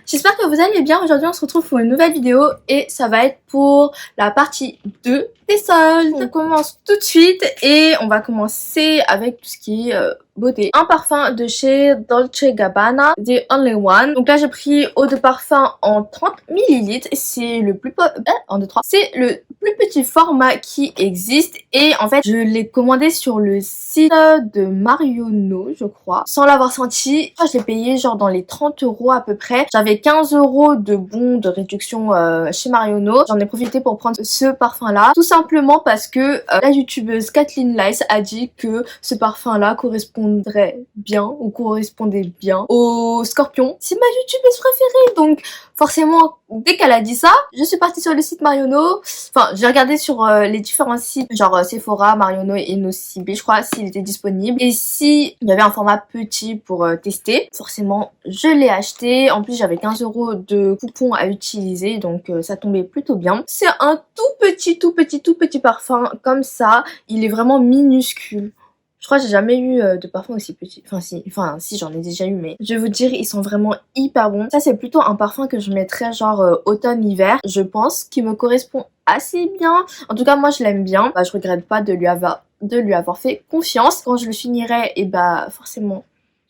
j'espère que vous allez bien. Aujourd'hui on se retrouve pour une nouvelle vidéo et ça va être pour la partie 2 des soldes. On commence tout de suite et on va commencer avec tout ce qui est beauté. Un parfum de chez Dolce Gabbana, The Only One. Donc là j'ai pris eau de parfum en 30 ml. C'est le plus c'est le plus petit format qui existe et en fait je l'ai commandé sur le site de Marionnaud je crois, sans l'avoir senti. Je l'ai payé genre dans les 30 € à peu près. J'avais 15 € de bons de réduction chez Marionnaud. J'en ai profité pour prendre ce parfum là, tout simplement parce que la youtubeuse Kathleen Lice a dit que ce parfum là correspondrait bien ou correspondait bien au Scorpion. C'est ma youtubeuse préférée, donc forcément dès qu'elle a dit ça, je suis partie sur le site Marionnaud. Enfin, j'ai regardé sur les différents sites, genre Sephora, Marionnaud et Nocibé, je crois, s'il était disponible. Et si il y avait un format petit pour tester, forcément, je l'ai acheté. En plus, j'avais 15 € de coupons à utiliser, donc ça tombait plutôt bien. C'est un tout petit parfum comme ça. Il est vraiment minuscule. Je crois que j'ai jamais eu de parfum aussi petit. Enfin si j'en ai déjà eu, mais je vais vous dire, ils sont vraiment hyper bons. Ça c'est plutôt un parfum que je mettrais genre automne-hiver. Je pense qu'il me correspond assez bien. En tout cas moi je l'aime bien. Je regrette pas de lui avoir fait confiance. Quand je le finirai, et forcément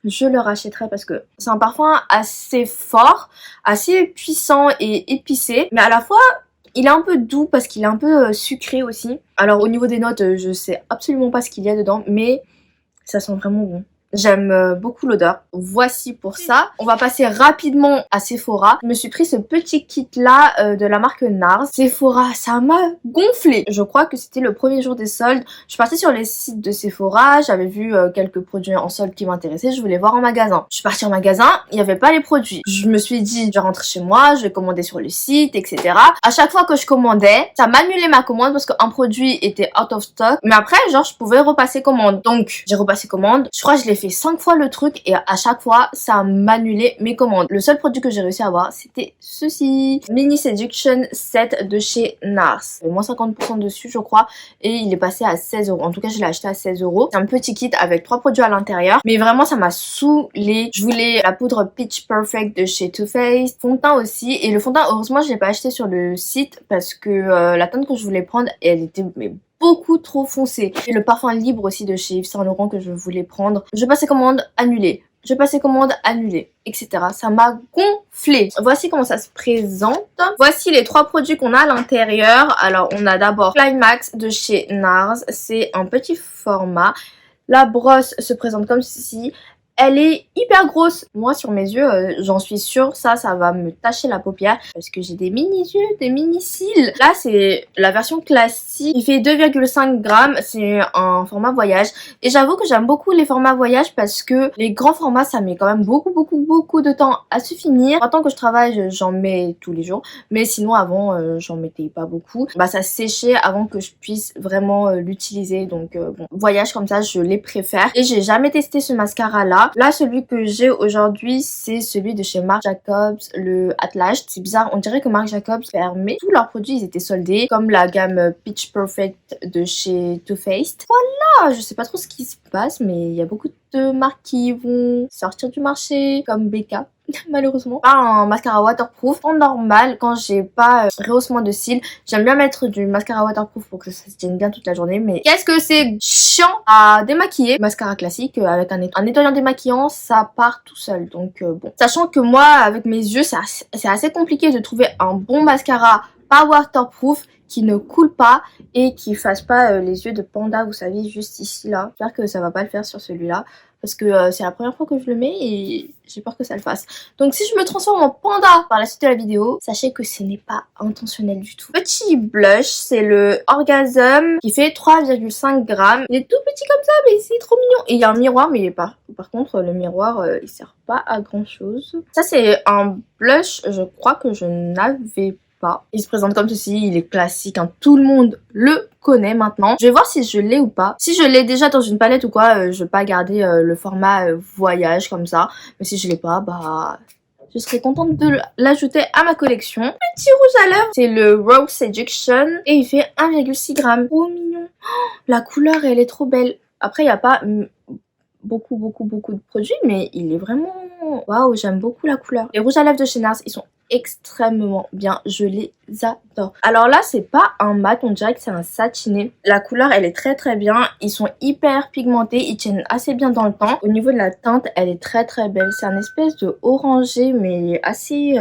je le rachèterai parce que c'est un parfum assez fort, assez puissant et épicé, mais à la fois il est un peu doux parce qu'il est un peu sucré aussi. Alors au niveau des notes, je sais absolument pas ce qu'il y a dedans, mais ça sent vraiment bon. J'aime beaucoup l'odeur. Voici pour ça. On va passer rapidement à Sephora. Je me suis pris ce petit kit là de la marque NARS. Sephora, ça m'a gonflé. Je crois que c'était le premier jour des soldes. Je suis partie sur les sites de Sephora. J'avais vu quelques produits en solde qui m'intéressaient. Je voulais voir en magasin. Je suis partie en magasin. Il n'y avait pas les produits. Je me suis dit, je rentre chez moi, je vais commander sur le site, etc. À chaque fois que je commandais, ça m'annulait ma commande parce qu'un produit était out of stock. Mais après, genre, je pouvais repasser commande. Donc, j'ai repassé commande. Je crois que je l'ai fait 5 fois le truc et à chaque fois ça m'annulait mes commandes. Le seul produit que j'ai réussi à avoir c'était ceci, Mini Seduction Set de chez NARS. Il y avait moins 50% dessus je crois et il est passé à 16 €. En tout cas je l'ai acheté à 16 €. C'est un petit kit avec 3 produits à l'intérieur, mais vraiment ça m'a saoulé. Je voulais la poudre Pitch Perfect de chez Too Faced, fond de teint aussi, et le fond de teint heureusement je l'ai pas acheté sur le site parce que la teinte que je voulais prendre elle était beaucoup trop foncé. Et le parfum libre aussi de chez Yves Saint Laurent que je voulais prendre. Je passais commande, annulé. Je passais commande, annulé, etc. Ça m'a gonflé. Voici comment ça se présente. Voici les 3 produits qu'on a à l'intérieur. Alors on a d'abord Climax de chez NARS. C'est un petit format. La brosse se présente comme ceci. Elle est hyper grosse. Moi sur mes yeux, j'en suis sûre, ça va me tacher la paupière parce que j'ai des mini yeux, des mini cils. Là c'est la version classique. Il fait 2,5 grammes. C'est un format voyage. Et j'avoue que j'aime beaucoup les formats voyage parce que les grands formats ça met quand même beaucoup de temps à se finir. Maintenant que je travaille, j'en mets tous les jours. Mais sinon avant, j'en mettais pas beaucoup. Ça séchait avant que je puisse vraiment l'utiliser. Donc bon, voyage comme ça, je les préfère. Et j'ai jamais testé ce mascara là. Là, celui que j'ai aujourd'hui, c'est celui de chez Marc Jacobs, le Atlas. C'est bizarre, on dirait que Marc Jacobs fermait. Tous leurs produits, ils étaient soldés, comme la gamme Pitch Perfect de chez Too Faced. Voilà, je sais pas trop ce qui se passe, mais il y a beaucoup de marques qui vont sortir du marché, comme BK. Malheureusement. Pas un mascara waterproof. En normal, quand j'ai pas rehaussement de cils, j'aime bien mettre du mascara waterproof pour que ça se tienne bien toute la journée. Mais qu'est-ce que c'est chiant à démaquiller. Mascara classique avec un nettoyant démaquillant, ça part tout seul. Donc bon. Sachant que moi, avec mes yeux, c'est assez compliqué de trouver un bon mascara pas waterproof qui ne coule pas et qui fasse pas les yeux de panda, vous savez, juste ici là. J'espère que ça va pas le faire sur celui-là parce que c'est la première fois que je le mets et j'ai peur que ça le fasse. Donc si je me transforme en panda par la suite de la vidéo, sachez que ce n'est pas intentionnel du tout. Petit blush, c'est le Orgasm qui fait 3,5 grammes. Il est tout petit comme ça mais c'est trop mignon. Et il y a un miroir mais par contre le miroir il sert pas à grand chose. Ça c'est un blush, je crois que je n'avais pas. Il se présente comme ceci, il est classique, hein. Tout le monde le connaît maintenant. Je vais voir si je l'ai ou pas. Si je l'ai déjà dans une palette ou quoi, je vais pas garder le format voyage comme ça. Mais si je l'ai pas, je serais contente de l'ajouter à ma collection. Petit rouge à lèvres, c'est le Rose Seduction et il fait 1,6 grammes. Trop mignon. Oh, la couleur, elle est trop belle. Après, il n'y a pas beaucoup de produits, mais il est vraiment... Waouh, j'aime beaucoup la couleur. Les rouges à lèvres de chez NARS, ils sont extrêmement bien, je les adore. Alors là, c'est pas un mat, on dirait que c'est un satiné. La couleur, elle est très bien. Ils sont hyper pigmentés, ils tiennent assez bien dans le temps. Au niveau de la teinte, elle est très belle. C'est un espèce de orangé, mais assez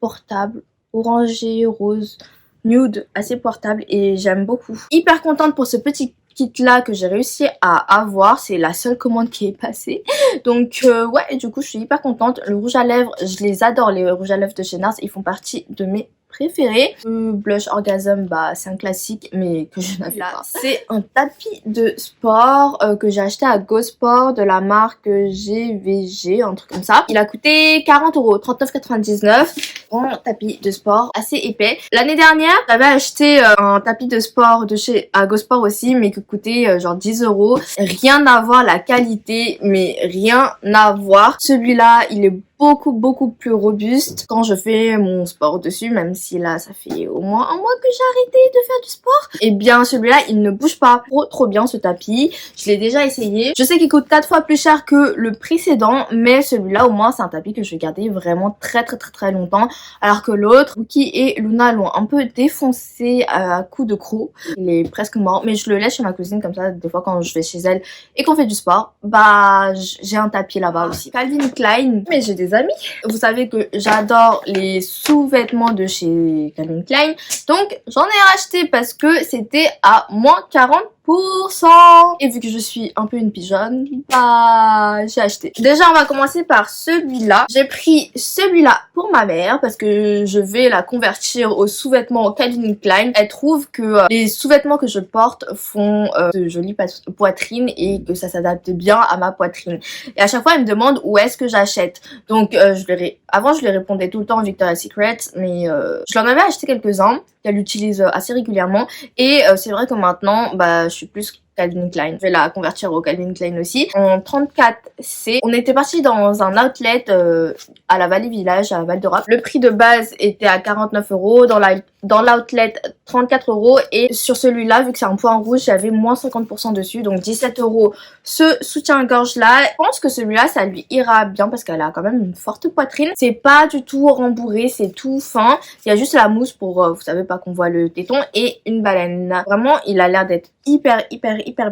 portable. Orangé, rose, nude, assez portable et j'aime beaucoup. Hyper contente pour ce petit kit là que j'ai réussi à avoir, c'est la seule commande qui est passée, donc ouais, du coup je suis hyper contente. Le rouge à lèvres, je les adore, les rouges à lèvres de chez NARS, ils font partie de mes préférés. Le blush Orgasm, bah c'est un classique mais que je n'avais pas. C'est un tapis de sport que j'ai acheté à Go Sport de la marque GVG, un truc comme ça. Il a coûté 40 €, 39,99. Bon tapis de sport assez épais. L'année dernière j'avais acheté un tapis de sport de chez à Go Sport aussi, mais qui coûtait genre 10 €. Rien à voir, la qualité, mais rien à voir. Celui-là il est beaucoup plus robuste quand je fais mon sport dessus, même si là ça fait au moins un mois que j'ai arrêté de faire du sport. Et bien celui-là il ne bouge pas. Trop bien ce tapis, je l'ai déjà essayé. Je sais qu'il coûte 4 fois plus cher que le précédent, mais celui-là au moins c'est un tapis que je vais garder vraiment très longtemps, alors que l'autre, Wookie et Luna l'ont un peu défoncé à coups de crocs. Il est presque mort, mais je le laisse chez ma cousine comme ça, des fois quand je vais chez elle et qu'on fait du sport, bah j'ai un tapis là-bas aussi. Calvin Klein, mais j'ai des amis. Vous savez que j'adore les sous-vêtements de chez Calvin Klein, donc j'en ai racheté parce que c'était à moins 40%. Et vu que je suis un peu une pigeonne, bah j'ai acheté. Déjà on va commencer par celui-là. J'ai pris celui-là pour ma mère parce que je vais la convertir aux sous-vêtements Calvin Klein. Elle trouve que les sous-vêtements que je porte font de jolies poitrines et que ça s'adapte bien à ma poitrine. Et à chaque fois elle me demande où est-ce que j'achète. Donc avant je lui répondais tout le temps Victoria's Secret, mais je l'en avais acheté quelques-uns qu'elle utilise assez régulièrement, et c'est vrai que maintenant bah je suis plus Calvin Klein. Je vais la convertir au Calvin Klein aussi. En 34C, on était parti dans un outlet à la Vallée Village, à Val d'Europe. Le prix de base était à 49 €. Dans l'outlet, 34 €. Et sur celui-là, vu que c'est un point rouge, j'avais moins 50% dessus. Donc 17 €. Ce soutien-gorge là, je pense que celui-là, ça lui ira bien parce qu'elle a quand même une forte poitrine. C'est pas du tout rembourré, c'est tout fin. Il y a juste la mousse pour, vous savez pas qu'on voit le téton, et une baleine. Vraiment, il a l'air d'être hyper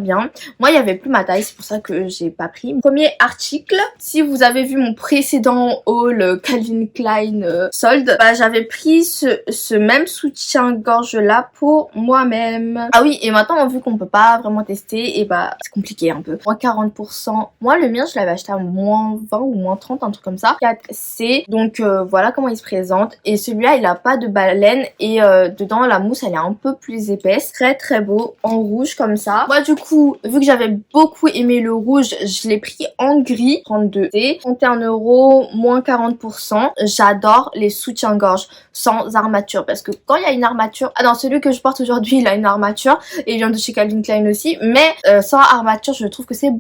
bien. Moi il y avait plus ma taille, c'est pour ça que j'ai pas pris. Premier article, si vous avez vu mon précédent haul Calvin Klein solde, bah j'avais pris ce même soutien-gorge là pour moi-même. Ah oui, et maintenant vu qu'on peut pas vraiment tester, et bah c'est compliqué un peu. Moins 40%. Moi le mien je l'avais acheté à moins 20 ou moins 30, un truc comme ça. 4C. Donc voilà comment il se présente. Et celui-là il a pas de baleine, et dedans la mousse elle est un peu plus épaisse. Très beau en rouge comme ça. Moi du coup, vu que j'avais beaucoup aimé le rouge, je l'ai pris en gris, 32C, 31 €, moins 40%. J'adore les soutiens-gorge sans armature, parce que quand il y a une armature, ah non, celui que je porte aujourd'hui il a une armature et il vient de chez Calvin Klein aussi, mais sans armature je trouve que c'est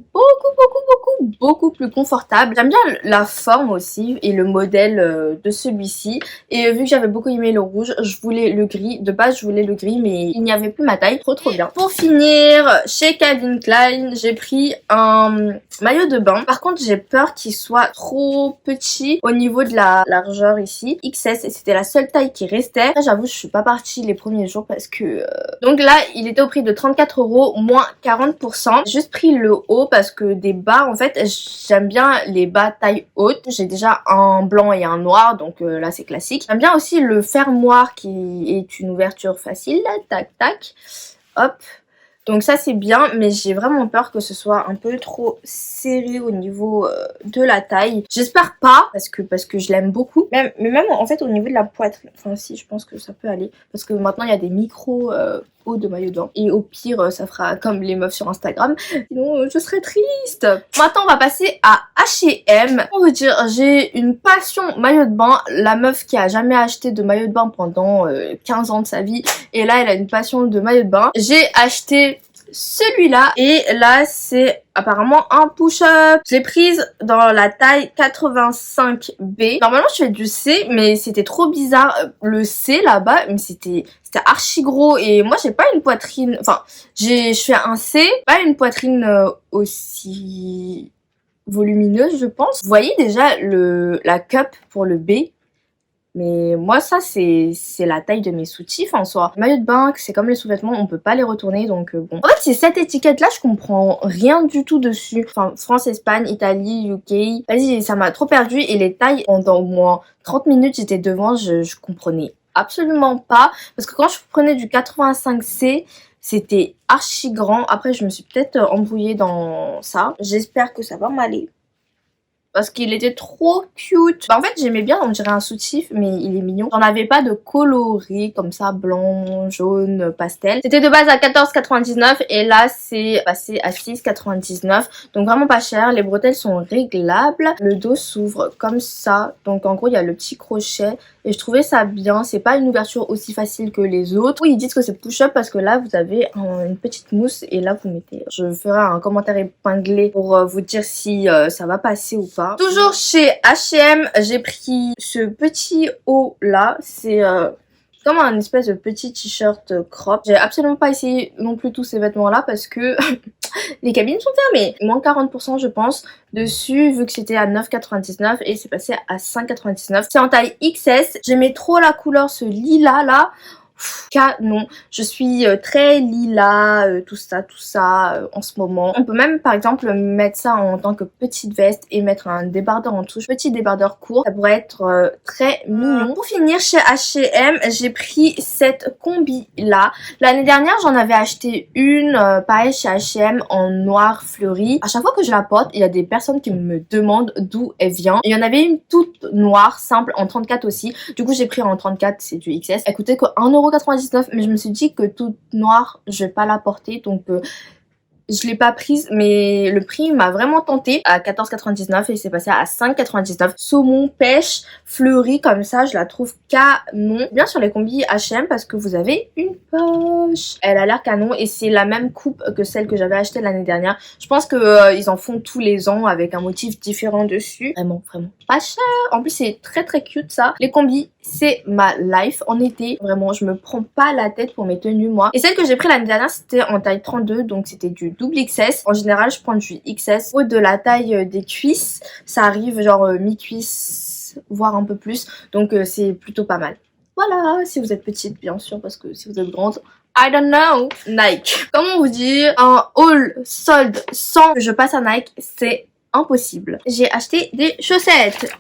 beaucoup plus confortable. J'aime bien la forme aussi et le modèle de celui-ci, et vu que j'avais beaucoup aimé le rouge, je voulais le gris. De base je voulais le gris, mais il n'y avait plus ma taille. Trop bien. Pour finir, chez Calvin Klein, j'ai pris un maillot de bain. Par contre j'ai peur qu'il soit trop petit au niveau de la largeur ici. XS, et c'était la seule taille qui restait. J'avoue je suis pas partie les premiers jours parce que donc là il était au prix de 34 €, moins 40%. J'ai juste pris le haut parce que des bas, en fait j'aime bien les bas taille haute. J'ai déjà un blanc et un noir, donc là c'est classique. J'aime bien aussi le fermoir qui est une ouverture facile, tac hop. Donc ça c'est bien, mais j'ai vraiment peur que ce soit un peu trop serré au niveau de la taille. J'espère pas, parce que je l'aime beaucoup. Mais même en fait au niveau de la poitrine, enfin si, je pense que ça peut aller. Parce que maintenant il y a des micros hauts de maillot de bain. Et au pire ça fera comme les meufs sur Instagram. Sinon je serais triste. Maintenant on va passer à H&M. On veut dire, j'ai une passion maillot de bain. La meuf qui a jamais acheté de maillot de bain pendant 15 ans de sa vie. Et là elle a une passion de maillot de bain. J'ai acheté celui-là. Et là, c'est apparemment un push-up. Je l'ai prise dans la taille 85B. Normalement, je fais du C, mais c'était trop bizarre. Le C là-bas, mais c'était archi gros. Et moi, j'ai pas une poitrine... Enfin, je fais un C, pas une poitrine aussi volumineuse, je pense. Vous voyez déjà la cup pour le B. Mais moi ça c'est la taille de mes soutifs en soi. Maillot de bain, c'est comme les sous-vêtements, on peut pas les retourner donc bon. En fait c'est cette étiquette là, je comprends rien du tout dessus. Enfin France, Espagne, Italie, UK. Vas-y, ça m'a trop perdu et les tailles pendant au moins 30 minutes j'étais devant, je comprenais absolument pas. Parce que quand je prenais du 85C, c'était archi grand. Après je me suis peut-être embrouillée dans ça. J'espère que ça va m'aller. Parce qu'il était trop cute. Bah en fait j'aimais bien, on dirait un soutif, mais il est mignon. J'en avais pas de coloré comme ça, blanc, jaune, pastel. C'était de base à 14,99 et là c'est passé à 6,99. Donc vraiment pas cher. Les bretelles sont réglables. Le dos s'ouvre comme ça. Donc en gros il y a le petit crochet. Et je trouvais ça bien, c'est pas une ouverture aussi facile que les autres. Oui, ils disent que c'est push-up parce que là, vous avez une petite mousse et là, vous mettez... Je ferai un commentaire épinglé pour vous dire si ça va passer ou pas. Toujours chez H&M, j'ai pris ce petit haut là. C'est... comme un espèce de petit t-shirt crop. J'ai absolument pas essayé non plus tous ces vêtements là parce que les cabines sont fermées. Moins 40% je pense dessus vu que c'était à 9,99 et c'est passé à 5,99. C'est en taille XS. J'aimais trop la couleur, ce lilas là. Canon, je suis très lilas, tout ça en ce moment. On peut même par exemple mettre ça en tant que petite veste et mettre un débardeur en touche, petit débardeur court, ça pourrait être très mignon. Pour finir chez H&M, j'ai pris cette combi là. L'année dernière j'en avais acheté une, pareil chez H&M en noir fleuri. À chaque fois que je la porte, il y a des personnes qui me demandent d'où elle vient. Il y en avait une toute noire, simple, en 34 aussi. Du coup j'ai pris en 34, c'est du XS. Elle coûtait que 1,99 €, mais je me suis dit que toute noire je vais pas la porter, donc je l'ai pas prise, mais le prix m'a vraiment tenté à 14,99 et c'est passé à 5,99. Saumon pêche fleurie comme ça, je la trouve canon. Bien sur les combis H&M parce que vous avez une poche. Elle a l'air canon et c'est la même coupe que celle que j'avais achetée l'année dernière. Je pense que ils en font tous les ans avec un motif différent dessus. Vraiment pas cher. En plus c'est très cute ça. Les combis c'est ma life en été. Vraiment je me prends pas la tête pour mes tenues moi. Et celle que j'ai pris l'année dernière c'était en taille 32, donc c'était du double XS. En général je prends du XS au de la taille des cuisses. Ça arrive genre mi-cuisse voire un peu plus. Donc c'est plutôt pas mal. Voilà, si vous êtes petite bien sûr, parce que si vous êtes grande, I don't know. Nike. Comment vous dire, un haul solde sans que je passe à Nike, c'est impossible. J'ai acheté des chaussettes.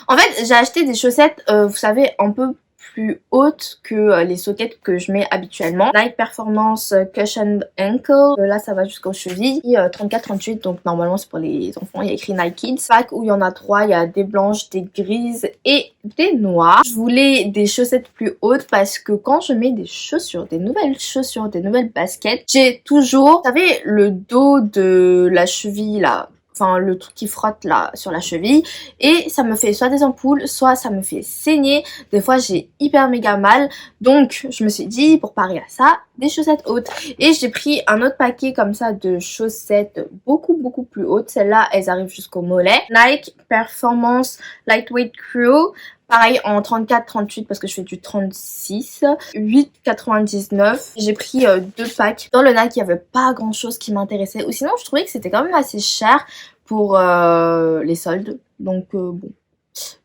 En fait, j'ai acheté des chaussettes, vous savez, un peu plus hautes que les sockets que je mets habituellement. Nike Performance Cushioned Ankle. Là, ça va jusqu'aux chevilles. 34-38, donc normalement c'est pour les enfants. Il y a écrit Nike Kids. Pack où il y en a 3. Il y a des blanches, des grises et des noires. Je voulais des chaussettes plus hautes parce que quand je mets des chaussures, des nouvelles baskets, j'ai toujours, vous savez, le dos de la cheville là. Enfin le truc qui frotte là sur la cheville et ça me fait soit des ampoules, soit ça me fait saigner. Des fois j'ai hyper méga mal, donc je me suis dit pour parer à ça, des chaussettes hautes. Et j'ai pris un autre paquet comme ça de chaussettes beaucoup plus hautes. Celles-là elles arrivent jusqu'au mollet. Nike Performance Lightweight Crew. Pareil en 34-38 parce que je fais du 36. 8,99. J'ai pris 2 packs. Dans le Nike, il n'y avait pas grand chose qui m'intéressait. Ou sinon, je trouvais que c'était quand même assez cher pour les soldes. Donc bon,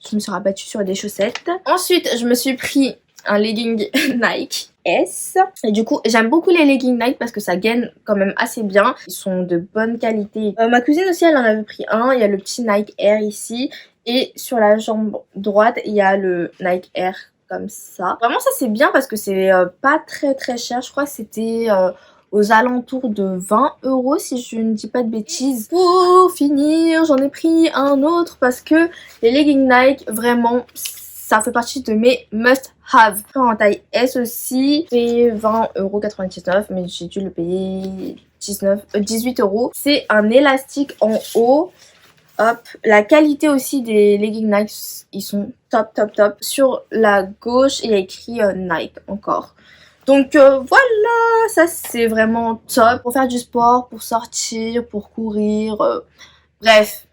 je me suis rabattue sur des chaussettes. Ensuite, je me suis pris un legging Nike S. Et du coup, j'aime beaucoup les leggings Nike parce que ça gaine quand même assez bien. Ils sont de bonne qualité. Ma cousine aussi, elle en avait pris un. Il y a le petit Nike Air ici. Et sur la jambe droite, il y a le Nike Air comme ça. Vraiment, ça c'est bien parce que c'est pas très cher. Je crois que c'était aux alentours de 20 € si je ne dis pas de bêtises. Pour finir, j'en ai pris un autre parce que les leggings Nike, vraiment, ça fait partie de mes must-have. En taille S aussi, c'est 20,99 €, mais j'ai dû le payer 18 €. C'est un élastique en haut. Hop, la qualité aussi des leggings Nike, ils sont top. Sur la gauche, il y a écrit Nike encore. Donc voilà, ça c'est vraiment top pour faire du sport, pour sortir, pour courir, bref,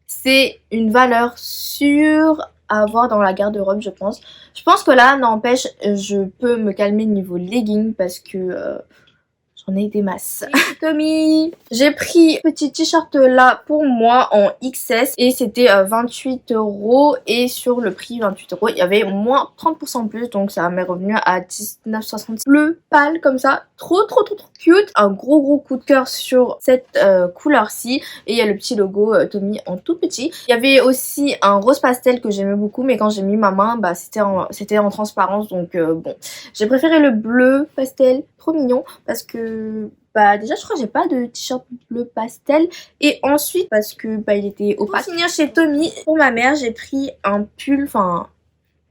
c'est une valeur sûre à avoir dans la garde-robe, je pense. Je pense que là, n'empêche, je peux me calmer niveau legging parce que j'en ai des masses. Tommy, j'ai pris ce petit t-shirt là pour moi en XS et c'était 28 € et sur le prix 28 € il y avait moins 30% plus, donc ça m'est revenu à 19,66. Bleu pâle comme ça, trop cute. Un gros coup de cœur sur cette couleur-ci et il y a le petit logo Tommy en tout petit. Il y avait aussi un rose pastel que j'aimais beaucoup, mais quand j'ai mis ma main, bah c'était en transparence, donc bon, j'ai préféré le bleu pastel, trop mignon, parce que bah déjà je crois que j'ai pas de t-shirt bleu pastel, et ensuite parce que bah il était opaque. Pour finir chez Tommy, pour ma mère j'ai pris un pull, enfin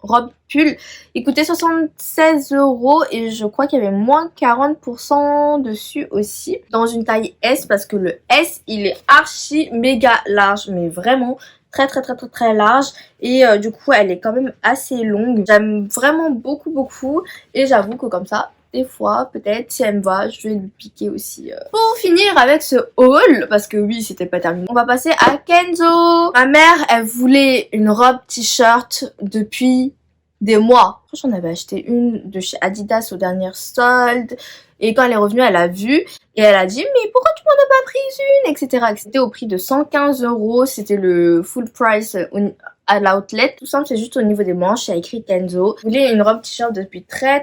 robe pull, il coûtait 76 € et je crois qu'il y avait moins 40% dessus aussi, dans une taille S, parce que le S il est archi méga large, mais vraiment très large, et du coup elle est quand même assez longue. J'aime vraiment beaucoup et j'avoue que comme ça des fois, peut-être, si elle me va, je vais lui piquer aussi. Pour finir avec ce haul, parce que oui, c'était pas terminé, on va passer à Kenzo. Ma mère, elle voulait une robe t-shirt depuis des mois. J'en avais acheté une de chez Adidas au dernier solde. Et quand elle est revenue, elle a vu et elle a dit mais pourquoi tu m'en as pas pris une, etc. C'était au prix de 115 €. C'était le full price à l'outlet. Tout simple, c'est juste au niveau des manches, il y a écrit Kenzo. Je voulais une robe t-shirt depuis très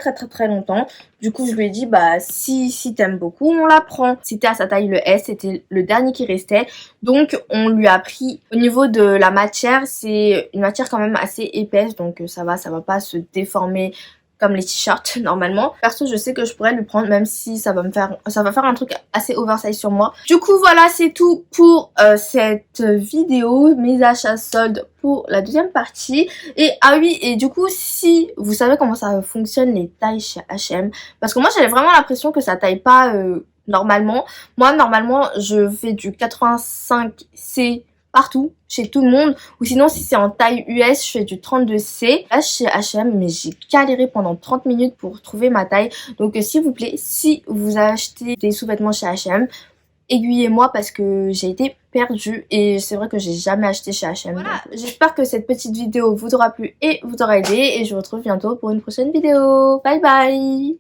longtemps. Du coup, je lui ai dit bah si t'aimes beaucoup, on la prend. C'était à sa taille le S, c'était le dernier qui restait. Donc on lui a pris. Au niveau de la matière, c'est une matière quand même assez épaisse, donc ça va pas se déformer comme les t-shirts normalement. Perso, je sais que je pourrais lui prendre, même si ça va faire un truc assez oversize sur moi. Du coup voilà, c'est tout pour cette vidéo, mes achats soldes pour la deuxième partie. Et ah oui, et du coup si vous savez comment ça fonctionne les tailles chez H&M, parce que moi j'avais vraiment l'impression que ça taille pas normalement. Moi normalement je fais du 85C partout, chez tout le monde, ou sinon si c'est en taille US, je fais du 32C. Là chez H&M, mais j'ai galéré pendant 30 minutes pour trouver ma taille. Donc s'il vous plaît, si vous achetez des sous-vêtements chez H&M, aiguillez-moi parce que j'ai été perdue et c'est vrai que j'ai jamais acheté chez H&M. Voilà, j'espère que cette petite vidéo vous aura plu et vous aura aidé, et je vous retrouve bientôt pour une prochaine vidéo. Bye bye.